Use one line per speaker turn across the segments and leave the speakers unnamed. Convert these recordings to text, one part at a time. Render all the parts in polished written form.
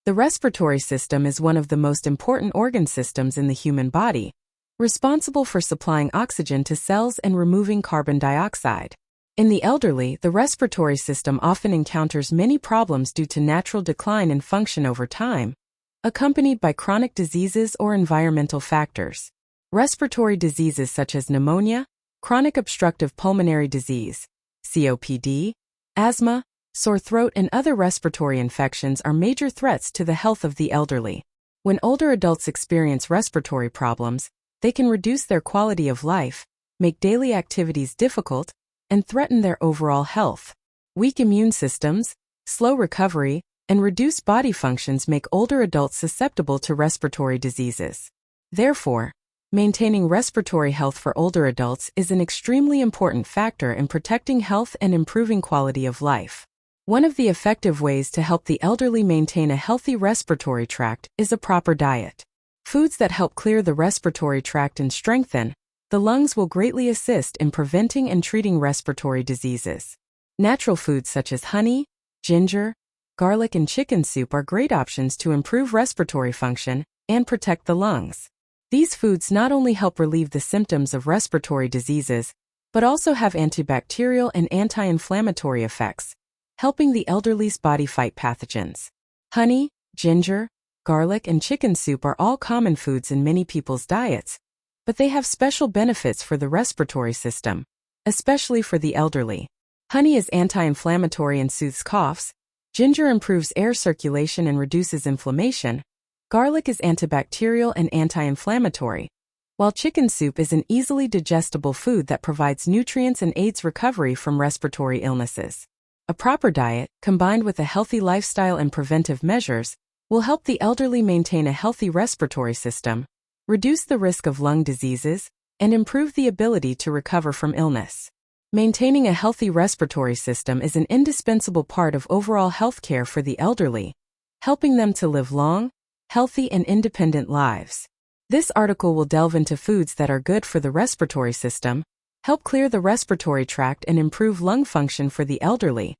The respiratory system is one of the most important organ systems in the human body, responsible for supplying oxygen to cells and removing carbon dioxide. In the elderly, the respiratory system often encounters many problems due to natural decline in function over time, accompanied by chronic diseases or environmental factors. Respiratory diseases such as pneumonia, chronic obstructive pulmonary disease, COPD, asthma, sore throat, and other respiratory infections are major threats to the health of the elderly. When older adults experience respiratory problems, they can reduce their quality of life, make daily activities difficult, and threaten their overall health. Weak immune systems, slow recovery, and reduced body functions make older adults susceptible to respiratory diseases. Therefore, maintaining respiratory health for older adults is an extremely important factor in protecting health and improving quality of life. One of the effective ways to help the elderly maintain a healthy respiratory tract is a proper diet. Foods that help clear the respiratory tract and strengthen the lungs will greatly assist in preventing and treating respiratory diseases. Natural foods such as honey, ginger, garlic, and chicken soup are great options to improve respiratory function and protect the lungs. These foods not only help relieve the symptoms of respiratory diseases, but also have antibacterial and anti-inflammatory effects, helping the elderly's body fight pathogens. Honey, ginger, garlic, and chicken soup are all common foods in many people's diets, but they have special benefits for the respiratory system, especially for the elderly. Honey is anti-inflammatory and soothes coughs. Ginger improves air circulation and reduces inflammation. Garlic is antibacterial and anti-inflammatory, while chicken soup is an easily digestible food that provides nutrients and aids recovery from respiratory illnesses. A proper diet, combined with a healthy lifestyle and preventive measures, will help the elderly maintain a healthy respiratory system, reduce the risk of lung diseases, and improve the ability to recover from illness. Maintaining a healthy respiratory system is an indispensable part of overall health care for the elderly, helping them to live long, healthy, and independent lives. This article will delve into foods that are good for the respiratory system, help clear the respiratory tract, and improve lung function for the elderly,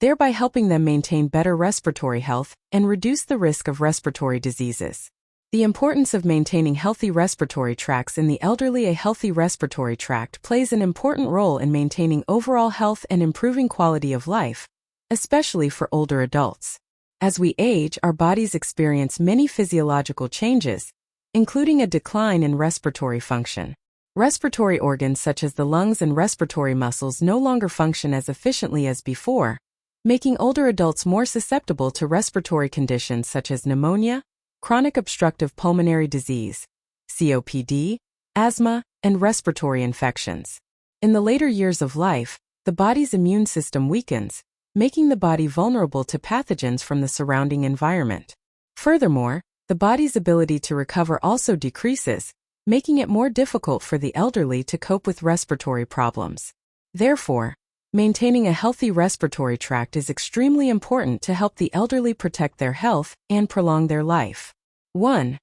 thereby helping them maintain better respiratory health and reduce the risk of respiratory diseases. The importance of maintaining healthy respiratory tracts in the elderly. A healthy respiratory tract plays an important role in maintaining overall health and improving quality of life, especially for older adults. As we age, our bodies experience many physiological changes, including a decline in respiratory function. Respiratory organs such as the lungs and respiratory muscles no longer function as efficiently as before, making older adults more susceptible to respiratory conditions such as pneumonia, chronic obstructive pulmonary disease, COPD, asthma, and respiratory infections. In the later years of life, the body's immune system weakens, making the body vulnerable to pathogens from the surrounding environment. Furthermore, the body's ability to recover also decreases, making it more difficult for the elderly to cope with respiratory problems. Therefore, maintaining a healthy respiratory tract is extremely important to help the elderly protect their health and prolong their life. 1.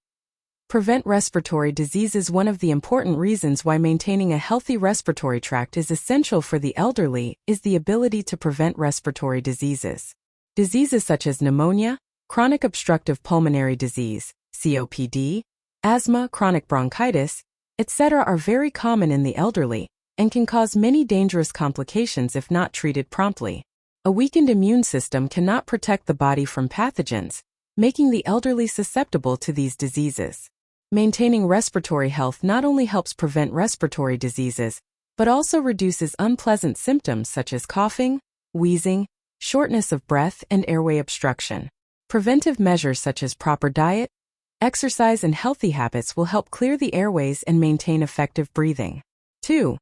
Prevent respiratory diseases. One of the important reasons why maintaining a healthy respiratory tract is essential for the elderly is the ability to prevent respiratory diseases. Diseases such as pneumonia, chronic obstructive pulmonary disease, COPD, asthma, chronic bronchitis, etc. are very common in the elderly and can cause many dangerous complications if not treated promptly. A weakened immune system cannot protect the body from pathogens, making the elderly susceptible to these diseases. Maintaining respiratory health not only helps prevent respiratory diseases, but also reduces unpleasant symptoms such as coughing, wheezing, shortness of breath, and airway obstruction. Preventive measures such as proper diet, exercise, and healthy habits will help clear the airways and maintain effective breathing. 2.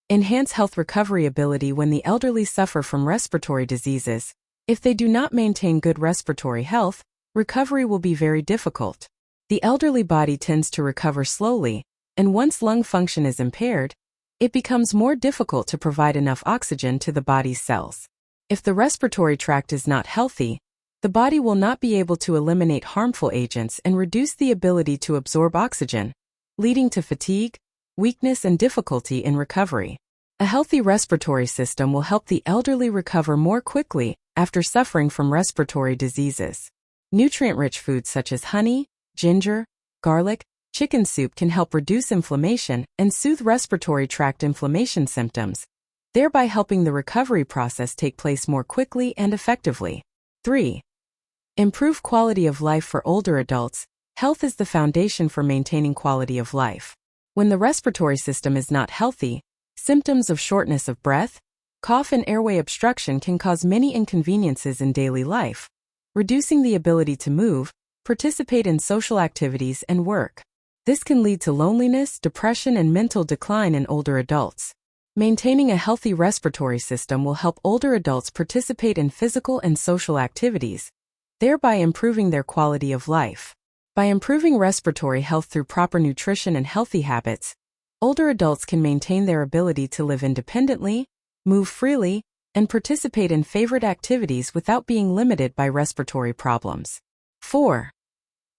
Enhance health recovery ability. When the elderly suffer from respiratory diseases, if they do not maintain good respiratory health, recovery will be very difficult. The elderly body tends to recover slowly, and once lung function is impaired, it becomes more difficult to provide enough oxygen to the body's cells. If the respiratory tract is not healthy, the body will not be able to eliminate harmful agents and reduce the ability to absorb oxygen, leading to fatigue, weakness, and difficulty in recovery. A healthy respiratory system will help the elderly recover more quickly after suffering from respiratory diseases. Nutrient-rich foods such as honey, ginger, garlic, chicken soup can help reduce inflammation and soothe respiratory tract inflammation symptoms, thereby helping the recovery process take place more quickly and effectively. 3. Improve quality of life for older adults. Health is the foundation for maintaining quality of life. When the respiratory system is not healthy, symptoms of shortness of breath, cough, and airway obstruction can cause many inconveniences in daily life, reducing the ability to move, participate in social activities, and work. This can lead to loneliness, depression, and mental decline in older adults. Maintaining a healthy respiratory system will help older adults participate in physical and social activities, thereby improving their quality of life. By improving respiratory health through proper nutrition and healthy habits, older adults can maintain their ability to live independently, move freely, and participate in favorite activities without being limited by respiratory problems. 4.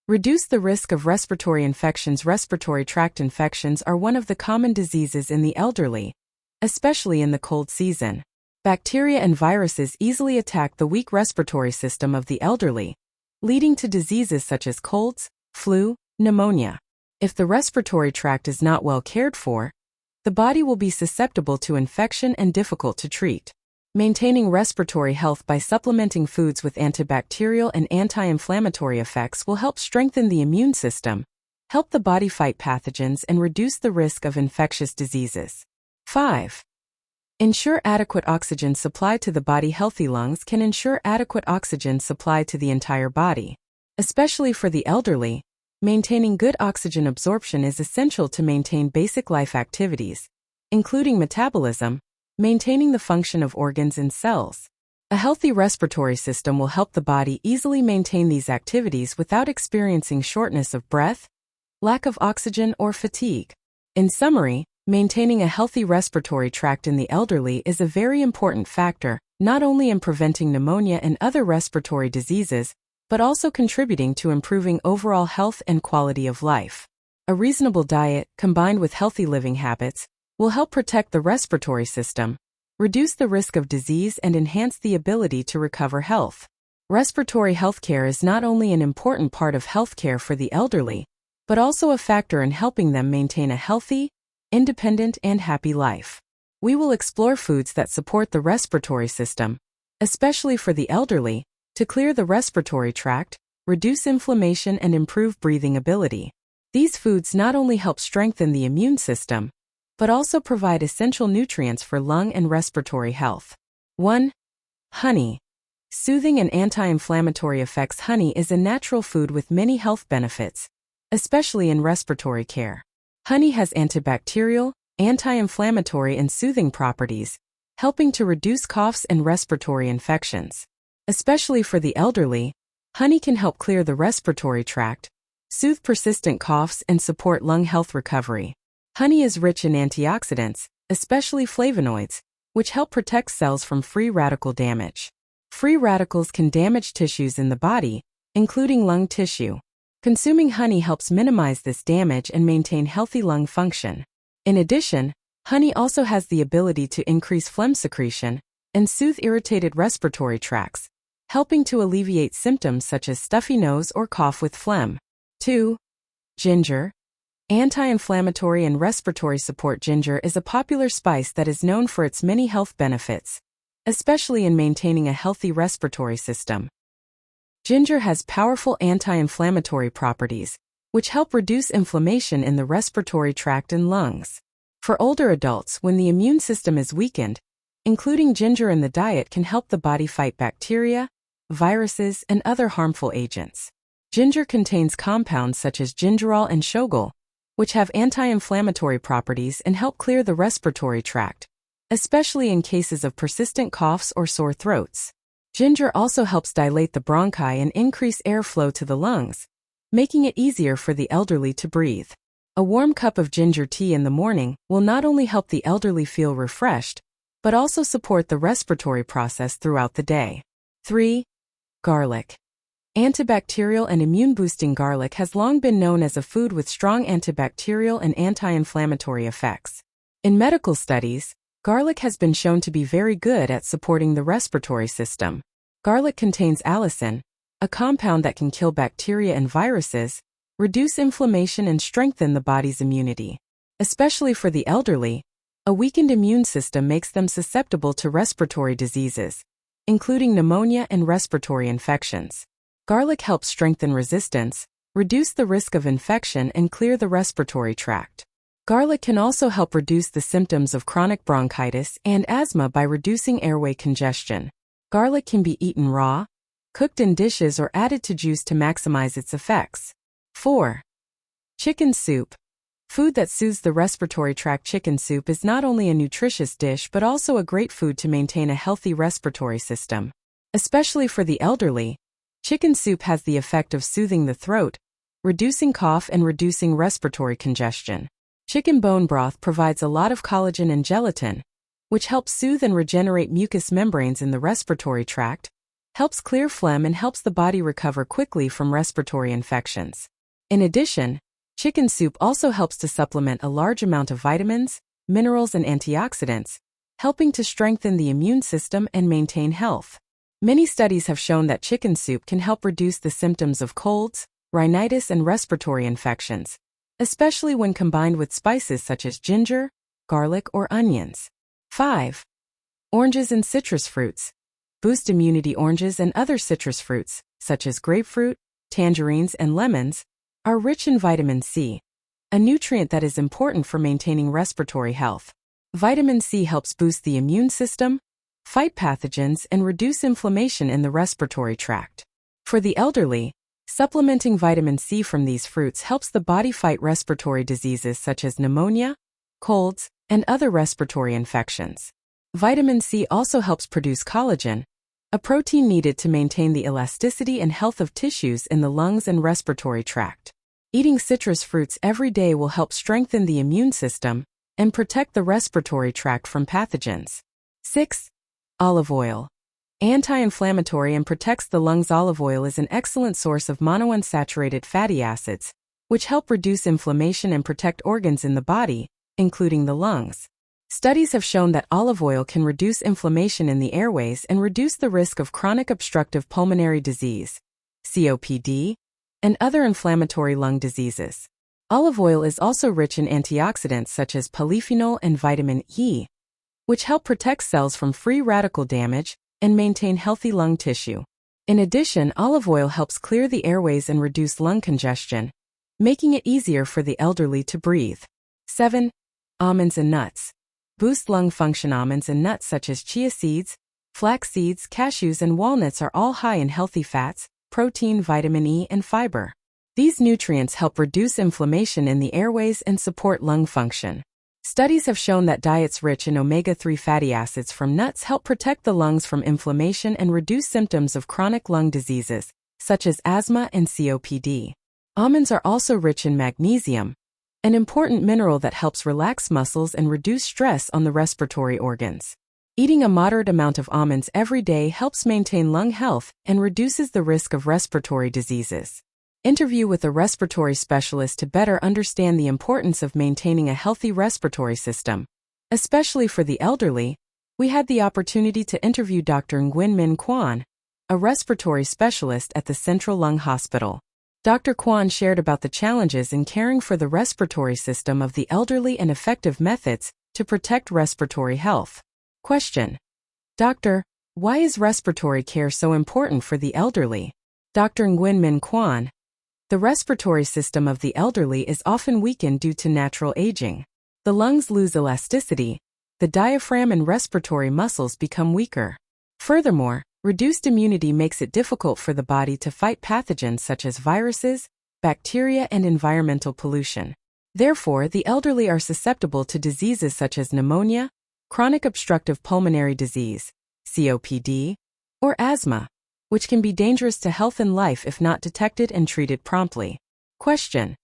Reduce the risk of respiratory infections. Respiratory tract infections are one of the common diseases in the elderly, especially in the cold season. Bacteria and viruses easily attack the weak respiratory system of the elderly, leading to diseases such as colds, flu, pneumonia. If the respiratory tract is not well cared for, the body will be susceptible to infection and difficult to treat. Maintaining respiratory health by supplementing foods with antibacterial and anti-inflammatory effects will help strengthen the immune system, help the body fight pathogens, and reduce the risk of infectious diseases. 5. Ensure adequate oxygen supply to the body. Healthy lungs can ensure adequate oxygen supply to the entire body. Especially for the elderly, maintaining good oxygen absorption is essential to maintain basic life activities, including metabolism, maintaining the function of organs and cells. A healthy respiratory system will help the body easily maintain these activities without experiencing shortness of breath, lack of oxygen, or fatigue. In summary, maintaining a healthy respiratory tract in the elderly is a very important factor, not only in preventing pneumonia and other respiratory diseases, but also contributing to improving overall health and quality of life. A reasonable diet, combined with healthy living habits, will help protect the respiratory system, reduce the risk of disease, and enhance the ability to recover health. Respiratory healthcare is not only an important part of healthcare for the elderly, but also a factor in helping them maintain a healthy, independent, and happy life. We will explore foods that support the respiratory system, especially for the elderly, to clear the respiratory tract, reduce inflammation, and improve breathing ability. These foods not only help strengthen the immune system, but also provide essential nutrients for lung and respiratory health. 1. Honey. Soothing and anti-inflammatory effects. Honey is a natural food with many health benefits, especially in respiratory care. Honey has antibacterial, anti-inflammatory, and soothing properties, helping to reduce coughs and respiratory infections. Especially for the elderly, honey can help clear the respiratory tract, soothe persistent coughs, and support lung health recovery. Honey is rich in antioxidants, especially flavonoids, which help protect cells from free radical damage. Free radicals can damage tissues in the body, including lung tissue. Consuming honey helps minimize this damage and maintain healthy lung function. In addition, honey also has the ability to increase phlegm secretion and soothe irritated respiratory tracts, helping to alleviate symptoms such as stuffy nose or cough with phlegm. 2. Ginger. Anti-inflammatory and respiratory support. Ginger is a popular spice that is known for its many health benefits, especially in maintaining a healthy respiratory system. Ginger has powerful anti-inflammatory properties, which help reduce inflammation in the respiratory tract and lungs. For older adults, when the immune system is weakened, including ginger in the diet can help the body fight bacteria, viruses, and other harmful agents. Ginger contains compounds such as gingerol and shogal, which have anti-inflammatory properties and help clear the respiratory tract, especially in cases of persistent coughs or sore throats. Ginger also helps dilate the bronchi and increase airflow to the lungs, making it easier for the elderly to breathe. A warm cup of ginger tea in the morning will not only help the elderly feel refreshed, but also support the respiratory process throughout the day. 3. Garlic. Antibacterial and immune-boosting. Garlic has long been known as a food with strong antibacterial and anti-inflammatory effects. In medical studies, garlic has been shown to be very good at supporting the respiratory system. Garlic contains allicin, a compound that can kill bacteria and viruses, reduce inflammation and strengthen the body's immunity. Especially for the elderly, a weakened immune system makes them susceptible to respiratory diseases, including pneumonia and respiratory infections. Garlic helps strengthen resistance, reduce the risk of infection, and clear the respiratory tract. Garlic can also help reduce the symptoms of chronic bronchitis and asthma by reducing airway congestion. Garlic can be eaten raw, cooked in dishes, or added to juice to maximize its effects. 4. Chicken soup. Food that soothes the respiratory tract. Chicken soup is not only a nutritious dish but also a great food to maintain a healthy respiratory system. Especially for the elderly, chicken soup has the effect of soothing the throat, reducing cough, and reducing respiratory congestion. Chicken bone broth provides a lot of collagen and gelatin, which helps soothe and regenerate mucous membranes in the respiratory tract, helps clear phlegm, and helps the body recover quickly from respiratory infections. In addition, chicken soup also helps to supplement a large amount of vitamins, minerals, and antioxidants, helping to strengthen the immune system and maintain health. Many studies have shown that chicken soup can help reduce the symptoms of colds, rhinitis, and respiratory infections, especially when combined with spices such as ginger, garlic, or onions. 5. Oranges and citrus fruits. Boost immunity. Oranges and other citrus fruits, such as grapefruit, tangerines, and lemons, are rich in vitamin C, a nutrient that is important for maintaining respiratory health. Vitamin C helps boost the immune system, fight pathogens, and reduce inflammation in the respiratory tract. For the elderly, supplementing vitamin C from these fruits helps the body fight respiratory diseases such as pneumonia, colds, and other respiratory infections. Vitamin C also helps produce collagen, a protein needed to maintain the elasticity and health of tissues in the lungs and respiratory tract. Eating citrus fruits every day will help strengthen the immune system and protect the respiratory tract from pathogens. 6. Olive oil. Anti-inflammatory and protects the lungs. Olive oil is an excellent source of monounsaturated fatty acids, which help reduce inflammation and protect organs in the body, including the lungs. Studies have shown that olive oil can reduce inflammation in the airways and reduce the risk of chronic obstructive pulmonary disease, COPD, and other inflammatory lung diseases. Olive oil is also rich in antioxidants such as polyphenol and vitamin E, which help protect cells from free radical damage and maintain healthy lung tissue. In addition, olive oil helps clear the airways and reduce lung congestion, making it easier for the elderly to breathe. 7. Almonds and nuts. Boost lung function. Almonds and nuts such as chia seeds, flax seeds, cashews, and walnuts are all high in healthy fats, protein, vitamin E, and fiber. These nutrients help reduce inflammation in the airways and support lung function. Studies have shown that diets rich in omega-3 fatty acids from nuts help protect the lungs from inflammation and reduce symptoms of chronic lung diseases, such as asthma and COPD. Almonds are also rich in magnesium, an important mineral that helps relax muscles and reduce stress on the respiratory organs. Eating a moderate amount of almonds every day helps maintain lung health and reduces the risk of respiratory diseases. Interview with a respiratory specialist to better understand the importance of maintaining a healthy respiratory system. Especially for the elderly, we had the opportunity to interview Dr. Nguyen Minh Quan, a respiratory specialist at the Central Lung Hospital. Dr. Quan shared about the challenges in caring for the respiratory system of the elderly and effective methods to protect respiratory health. Question. Doctor, why is respiratory care so important for the elderly? Dr. Nguyen Minh Quan. The respiratory system of the elderly is often weakened due to natural aging. The lungs lose elasticity, the diaphragm and respiratory muscles become weaker. Furthermore, reduced immunity makes it difficult for the body to fight pathogens such as viruses, bacteria, and environmental pollution. Therefore, the elderly are susceptible to diseases such as pneumonia, chronic obstructive pulmonary disease, COPD, or asthma, which can be dangerous to health and life if not detected and treated promptly. Question.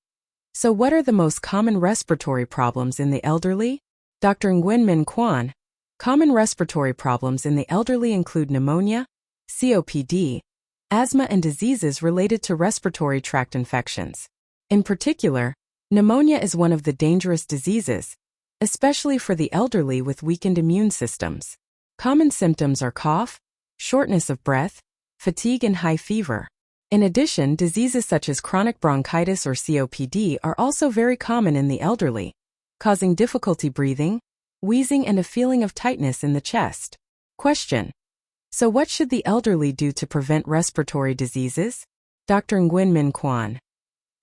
So what are the most common respiratory problems in the elderly? Dr. Nguyen Minh Quan. Common respiratory problems in the elderly include pneumonia, COPD, asthma, and diseases related to respiratory tract infections. In particular, pneumonia is one of the dangerous diseases, especially for the elderly with weakened immune systems. Common symptoms are cough, shortness of breath, fatigue, and high fever. In addition, diseases such as chronic bronchitis or COPD are also very common in the elderly, causing difficulty breathing, wheezing, and a feeling of tightness in the chest. Question: so what should the elderly do to prevent respiratory diseases? Dr. Nguyen Minh Quan.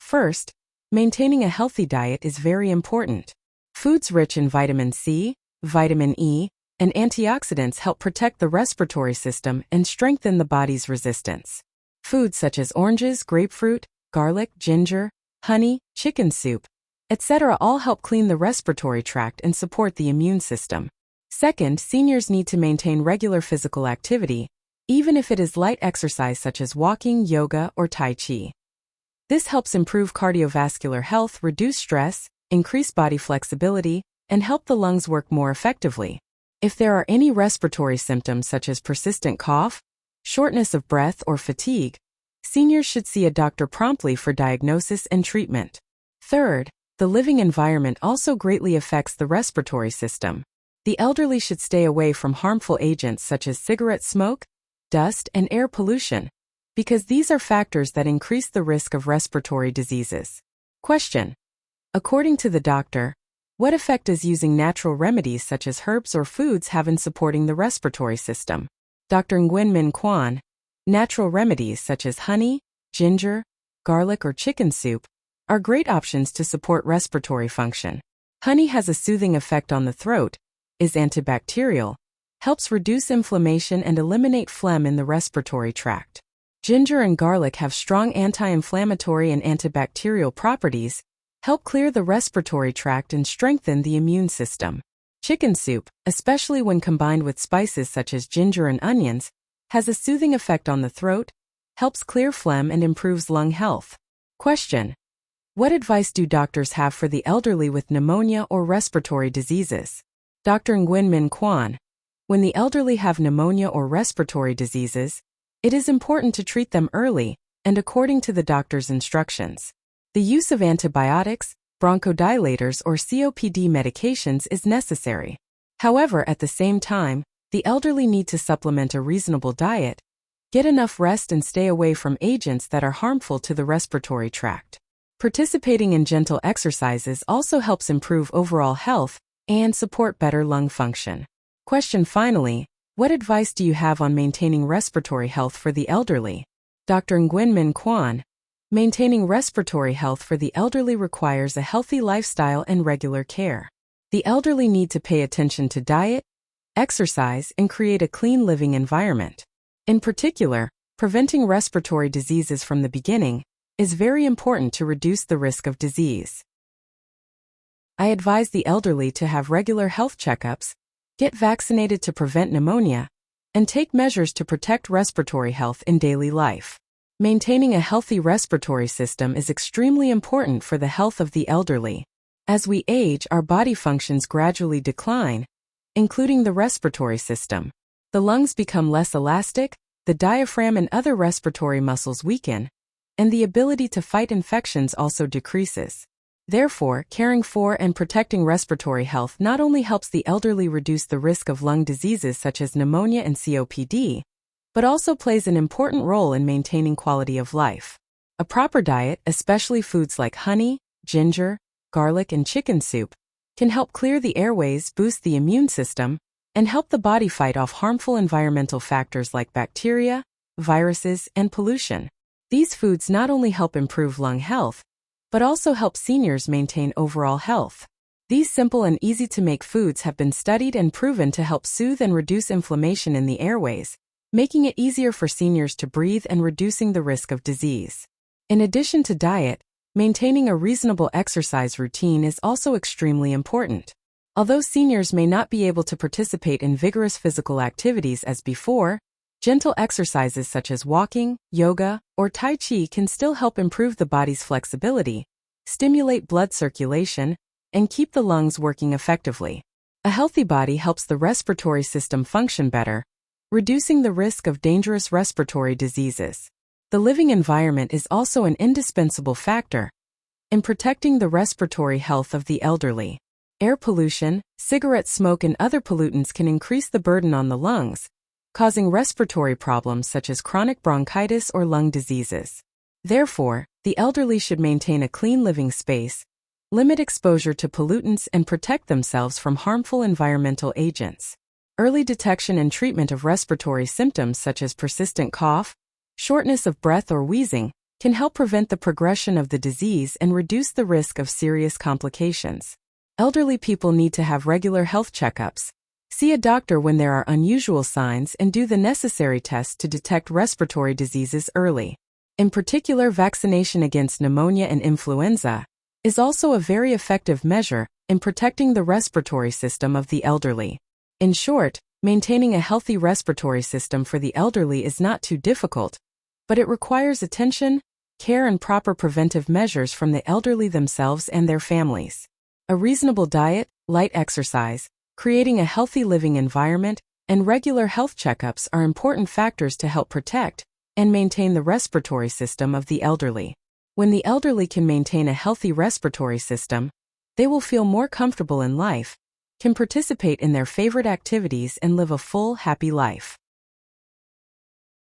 First, maintaining a healthy diet is very important. Foods rich in vitamin C, vitamin E, and antioxidants help protect the respiratory system and strengthen the body's resistance. Foods such as oranges, grapefruit, garlic, ginger, honey, chicken soup, etc. all help clean the respiratory tract and support the immune system. Second, seniors need to maintain regular physical activity, even if it is light exercise such as walking, yoga, or Tai Chi. This helps improve cardiovascular health, reduce stress, increase body flexibility, and help the lungs work more effectively. If there are any respiratory symptoms such as persistent cough, shortness of breath, or fatigue, seniors should see a doctor promptly for diagnosis and treatment. Third, the living environment also greatly affects the respiratory system. The elderly should stay away from harmful agents such as cigarette smoke, dust, and air pollution, because these are factors that increase the risk of respiratory diseases. Question: according to the doctor, what effect does using natural remedies such as herbs or foods have in supporting the respiratory system? Dr. Nguyen Minh Quan. Natural remedies such as honey, ginger, garlic, or chicken soup are great options to support respiratory function. Honey has a soothing effect on the throat, is antibacterial, helps reduce inflammation and eliminate phlegm in the respiratory tract. Ginger and garlic have strong anti-inflammatory and antibacterial properties, help clear the respiratory tract and strengthen the immune system. Chicken soup, especially when combined with spices such as ginger and onions, has a soothing effect on the throat, helps clear phlegm, and improves lung health. Question: what advice do doctors have for the elderly with pneumonia or respiratory diseases? Dr. Nguyen Minh Quan. When the elderly have pneumonia or respiratory diseases, it is important to treat them early and according to the doctor's instructions. The use of antibiotics, bronchodilators, or COPD medications is necessary. However, at the same time, the elderly need to supplement a reasonable diet, get enough rest, and stay away from agents that are harmful to the respiratory tract. Participating in gentle exercises also helps improve overall health and support better lung function. Question: finally, what advice do you have on maintaining respiratory health for the elderly? Dr. Nguyen Minh Quan. Maintaining respiratory health for the elderly requires a healthy lifestyle and regular care. The elderly need to pay attention to diet, exercise, and create a clean living environment. In particular, preventing respiratory diseases from the beginning is very important to reduce the risk of disease. I advise the elderly to have regular health checkups, get vaccinated to prevent pneumonia, and take measures to protect respiratory health in daily life. Maintaining a healthy respiratory system is extremely important for the health of the elderly. As we age, our body functions gradually decline, including the respiratory system. The lungs become less elastic, the diaphragm and other respiratory muscles weaken, and the ability to fight infections also decreases. Therefore, caring for and protecting respiratory health not only helps the elderly reduce the risk of lung diseases such as pneumonia and COPD, but also plays an important role in maintaining quality of life. A proper diet, especially foods like honey, ginger, garlic, and chicken soup, can help clear the airways, boost the immune system, and help the body fight off harmful environmental factors like bacteria, viruses, and pollution. These foods not only help improve lung health, but also help seniors maintain overall health. These simple and easy-to-make foods have been studied and proven to help soothe and reduce inflammation in the airways, making it easier for seniors to breathe and reducing the risk of disease. In addition to diet, maintaining a reasonable exercise routine is also extremely important. Although seniors may not be able to participate in vigorous physical activities as before, gentle exercises such as walking, yoga, or Tai Chi can still help improve the body's flexibility, stimulate blood circulation, and keep the lungs working effectively. A healthy body helps the respiratory system function better, reducing the risk of dangerous respiratory diseases. The living environment is also an indispensable factor in protecting the respiratory health of the elderly. Air pollution, cigarette smoke, and other pollutants can increase the burden on the lungs, causing respiratory problems such as chronic bronchitis or lung diseases. Therefore, the elderly should maintain a clean living space, limit exposure to pollutants, and protect themselves from harmful environmental agents. Early detection and treatment of respiratory symptoms such as persistent cough, shortness of breath, or wheezing can help prevent the progression of the disease and reduce the risk of serious complications. Elderly people need to have regular health checkups, see a doctor when there are unusual signs, and do the necessary tests to detect respiratory diseases early. In particular, vaccination against pneumonia and influenza is also a very effective measure in protecting the respiratory system of the elderly. In short, maintaining a healthy respiratory system for the elderly is not too difficult, but it requires attention, care, and proper preventive measures from the elderly themselves and their families. A reasonable diet, light exercise, creating a healthy living environment, and regular health checkups are important factors to help protect and maintain the respiratory system of the elderly. When the elderly can maintain a healthy respiratory system, they will feel more comfortable in life, can participate in their favorite activities, and live a full, happy life.